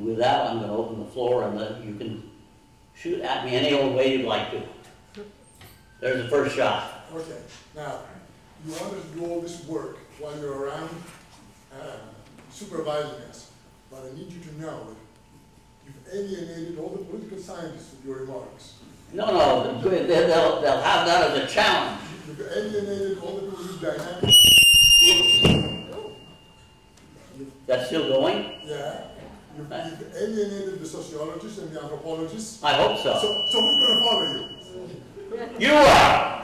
And with that, I'm going to open the floor, and then you can shoot at me any old way you'd like to. There's the first shot. Okay. Now, you want to do all this work while you're around supervising us, but I need you to know that you've alienated all the political scientists with your remarks. No, they'll have that as a challenge. You've alienated all the political dynamics. That's still going? Yeah. You've alienated the sociologists and the anthropologists. I hope so. So who's going to follow you? You are!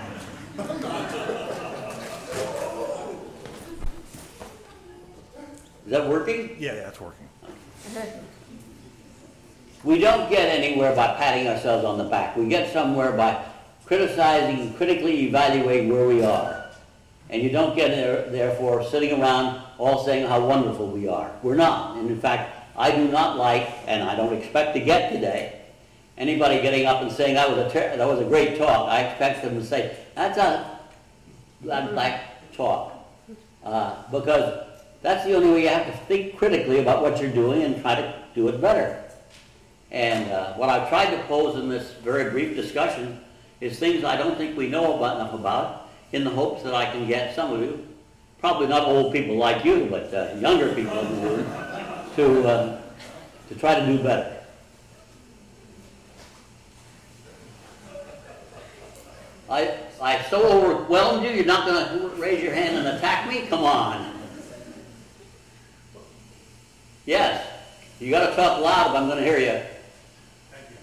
Is that working? Yeah, it's working. We don't get anywhere by patting ourselves on the back. We get somewhere by criticizing and critically evaluating where we are. And you don't get there, therefore, sitting around all saying how wonderful we are. We're not. And in fact, I do not like, and I don't expect to get today, anybody getting up and saying that was a great talk. I expect them to say, that's a black talk. Because that's the only way you have to think critically about what you're doing and try to do it better. And what I've tried to pose in this very brief discussion is things I don't think we know enough about, in the hopes that I can get some of you, probably not old people like you, but younger people in the room, to try to do better. I so overwhelmed you, you're not going to raise your hand and attack me? Come on. Yes. You got to talk loud if I'm going to hear you. Thank you.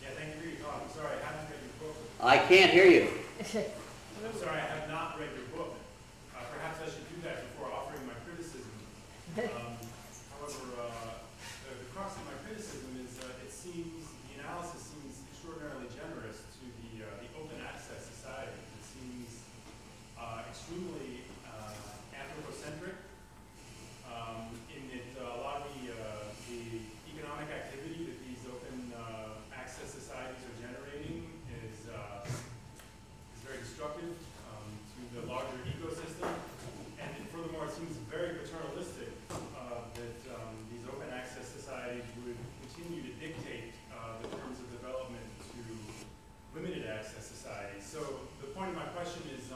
Yeah, thank you for your talk. I'm sorry, I haven't read your book. I can't hear you. I'm sorry, I have not read your book. Perhaps I should do that before offering my criticism. However, the crux of my criticism is the analysis seems extraordinarily generous to the open access society. It seems extremely anthropocentric in that a lot of the economic activity that these open access societies are generating is very destructive to the larger ecosystem, and furthermore, it seems very paternalistic that these open access societies would continue to dictate the terms of development to limited access societies. So the point of my question is,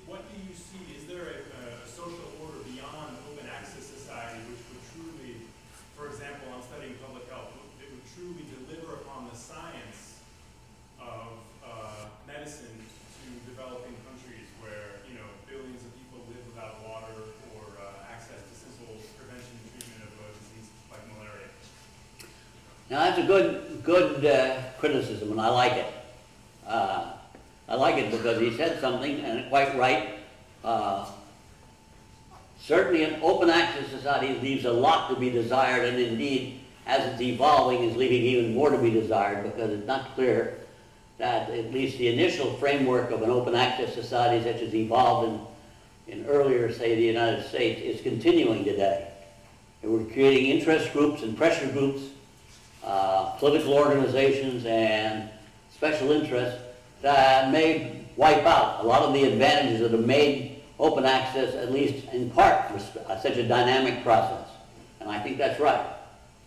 what do you see? Is there a social order beyond open access society which would truly, for example, I'm studying public health, it would truly deliver upon the science of medicine to developing countries where, billions of people live without water or access to simple prevention and treatment of a disease like malaria? Now that's a good criticism, and I like it. I like it because he said something, and quite right. Certainly an open access society leaves a lot to be desired, and indeed, as it's evolving, is leaving even more to be desired, because it's not clear that at least the initial framework of an open access society such as evolved in earlier, say, the United States, is continuing today. And we're creating interest groups and pressure groups, political organizations and special interests that may wipe out a lot of the advantages that have made open access, at least in part, such a dynamic process. And I think that's right.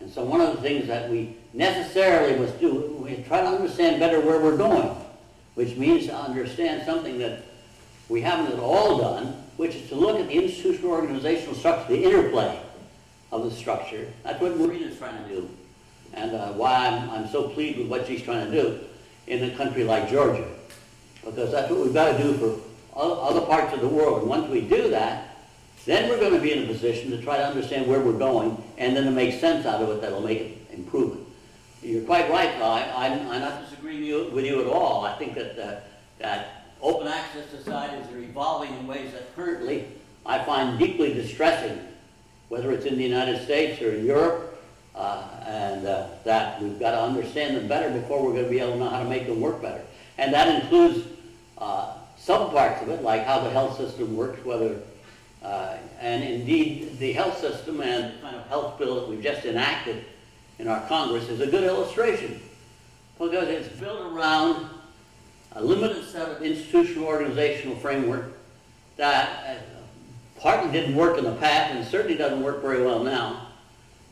And so one of the things that we necessarily must do, we try to understand better where we're going, which means to understand something that we haven't at all done, which is to look at the institutional organizational structure, the interplay of the structure. That's what Marina's trying to do, and why I'm so pleased with what she's trying to do in a country like Georgia, because that's what we've got to do for other parts of the world. And once we do that, then we're going to be in a position to try to understand where we're going, and then to make sense out of it that'll make it improvement. You're quite right, I'm not disagreeing with you at all. I think that that open access societies are evolving in ways that currently I find deeply distressing, whether it's in the United States or in Europe, and that we've got to understand them better before we're going to be able to know how to make them work better. And that includes some parts of it, like how the health system works, and indeed the health system and the kind of health bill that we've just enacted in our Congress is a good illustration, because it's built around a limited set of institutional organizational framework that partly didn't work in the past and certainly doesn't work very well now.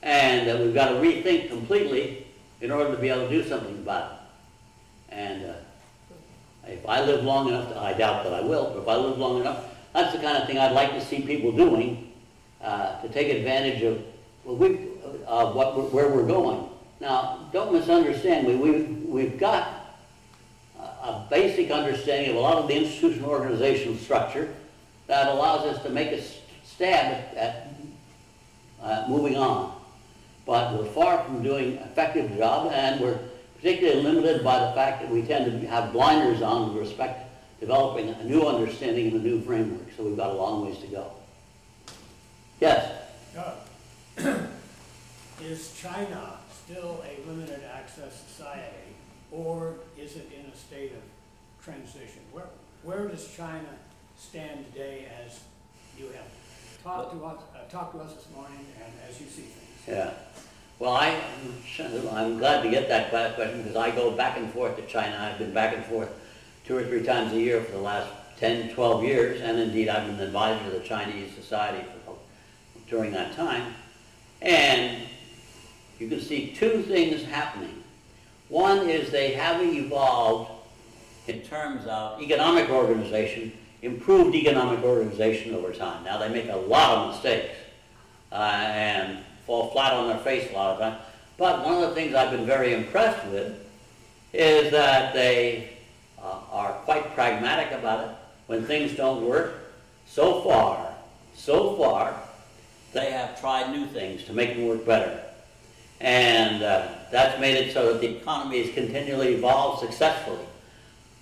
and that we've got to rethink completely in order to be able to do something about it. And if I live long enough, I doubt that I will, but if I live long enough, that's the kind of thing I'd like to see people doing to take advantage of where we're going. Now, don't misunderstand me. We've got a basic understanding of a lot of the institutional organizational structure that allows us to make a stab at moving on. But we're far from doing an effective job, and we're particularly limited by the fact that we tend to have blinders on with respect to developing a new understanding and a new framework. So we've got a long ways to go. Yes? Is China still a limited access society, or is it in a state of transition? Where does China stand today as you have talked to us this morning and as you see things? Yeah. Well, I'm glad to get that question because I go back and forth to China. I've been back and forth 2 or 3 times a year for the last 10, 12 years, and indeed I've been an advisor to the Chinese Society during that time. And you can see 2 things happening. One is they have evolved in terms of economic organization, improved economic organization over time. Now they make a lot of mistakes and fall flat on their face a lot of times. But one of the things I've been very impressed with is that they are quite pragmatic about it. When things don't work, so far, they have tried new things to make them work better. And that's made it so that the economy has continually evolved successfully.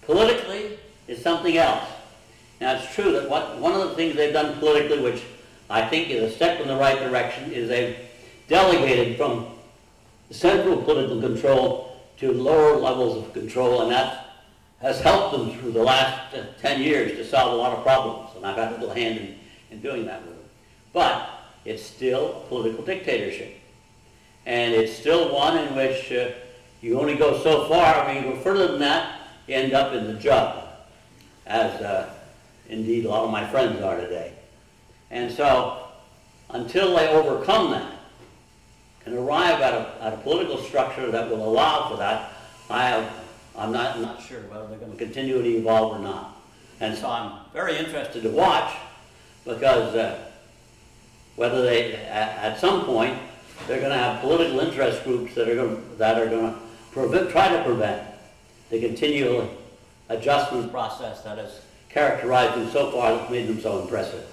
Politically, it's something else. Now, it's true that one of the things they've done politically, which I think is a step in the right direction, is they've delegated from central political control to lower levels of control, and that has helped them through the last 10 years to solve a lot of problems, and I've had a little hand in doing that with them. But it's still a political dictatorship. And it's still one in which you only go so far. I mean, you go further than that, you end up in the jug, as indeed a lot of my friends are today. And so, until they overcome that, and arrive at a political structure that will allow for that, I'm not sure whether they're going to continue to evolve or not. And so I'm very interested to watch, because whether they, at some point, they're going to have political interest groups that are going to try to prevent the continual adjustment process that has characterized them so far that's made them so impressive.